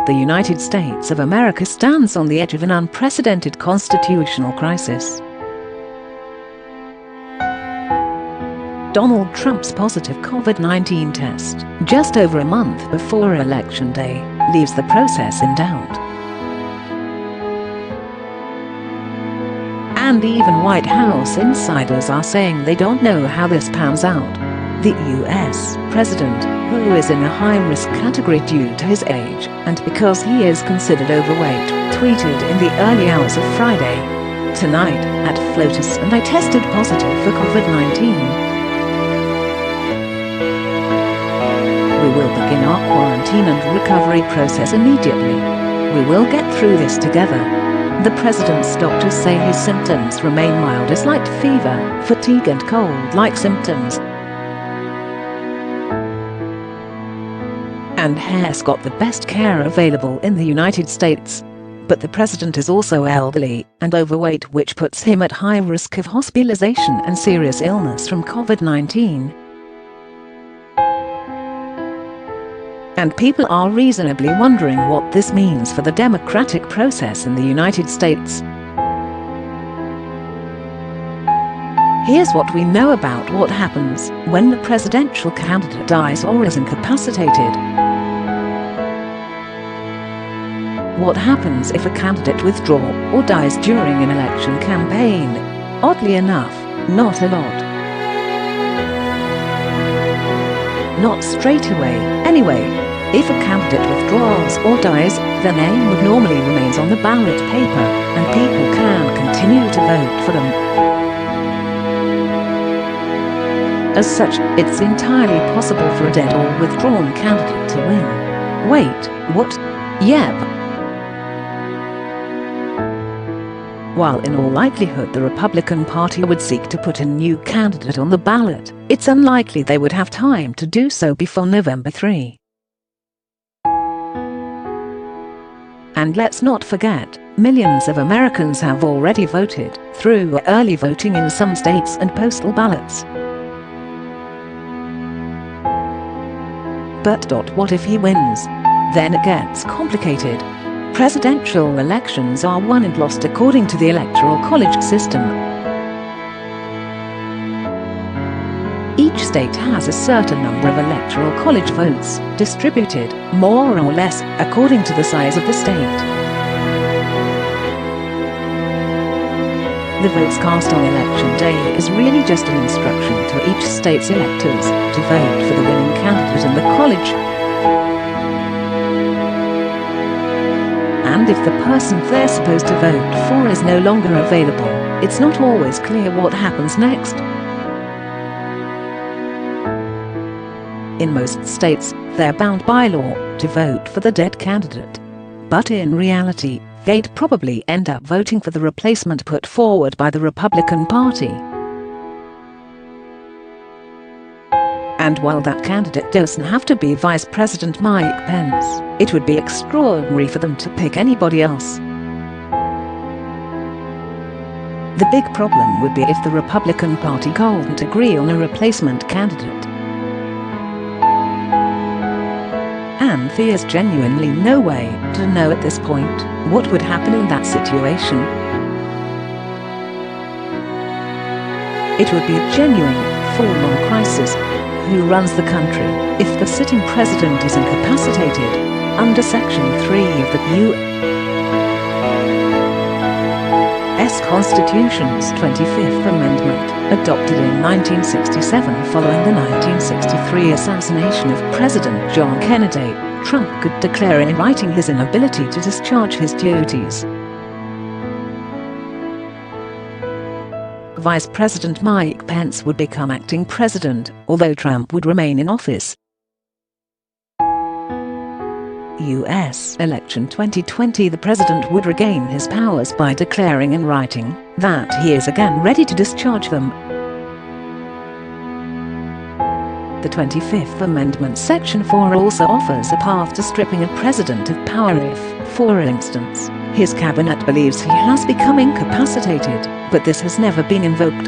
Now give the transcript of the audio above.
The United States of America stands on the edge of an unprecedented constitutional crisis. Donald Trump's positive COVID-19 test, just over a month before Election Day, leaves the process in doubt. And even White House insiders are saying they don't know how this pans out. The US president, who is in a high-risk category due to his age and because he is considered overweight, tweeted in the early hours of Friday, "Tonight, at Flotus and I tested positive for COVID-19. We will begin our quarantine and recovery process immediately. We will get through this together." The president's doctors say his symptoms remain mild as light fever, fatigue and cold-like symptoms. And has got the best care available in the United States. But the president is also elderly and overweight, which puts him at high risk of hospitalization and serious illness from COVID-19. And people are reasonably wondering what this means for the democratic process in the United States. Here's what we know about what happens when the presidential candidate dies or is incapacitated. What happens if a candidate withdraws or dies during an election campaign? Oddly enough, not a lot. Not straight away, anyway. If a candidate withdraws or dies, their name would normally remain on the ballot paper, and people can continue to vote for them. As such, it's entirely possible for a dead or withdrawn candidate to win. Wait, what? Yep. While in all likelihood the Republican Party would seek to put a new candidate on the ballot, it's unlikely they would have time to do so before November 3. And let's not forget, millions of Americans have already voted through early voting in some states and postal ballots. But what if he wins? Then it gets complicated. Presidential elections are won and lost according to the electoral college system. Each state has a certain number of electoral college votes, distributed, more or less, according to the size of the state. The votes cast on Election Day is really just an instruction to each state's electors to vote for the winning candidate in the college. And if the person they're supposed to vote for is no longer available, it's not always clear what happens next. In most states, they're bound by law to vote for the dead candidate. But in reality, they'd probably end up voting for the replacement put forward by the Republican Party. And while that candidate doesn't have to be Vice President Mike Pence, it would be extraordinary for them to pick anybody else. The big problem would be if the Republican Party couldn't agree on a replacement candidate. And there's genuinely no way to know at this point what would happen in that situation. It would be a genuine, full-on crisis. Who runs the country if the sitting president is incapacitated? Under Section 3 of the U.S. Constitution's 25th Amendment, adopted in 1967 following the 1963 assassination of President John Kennedy, Trump could declare in writing his inability to discharge his duties. Vice President Mike Pence would become acting president, although Trump would remain in office. U.S. election 2020, the president would regain his powers by declaring in writing that he is again ready to discharge them. The 25th Amendment Section 4 also offers a path to stripping a president of power if, for instance, his cabinet believes he has become incapacitated, but this has never been invoked.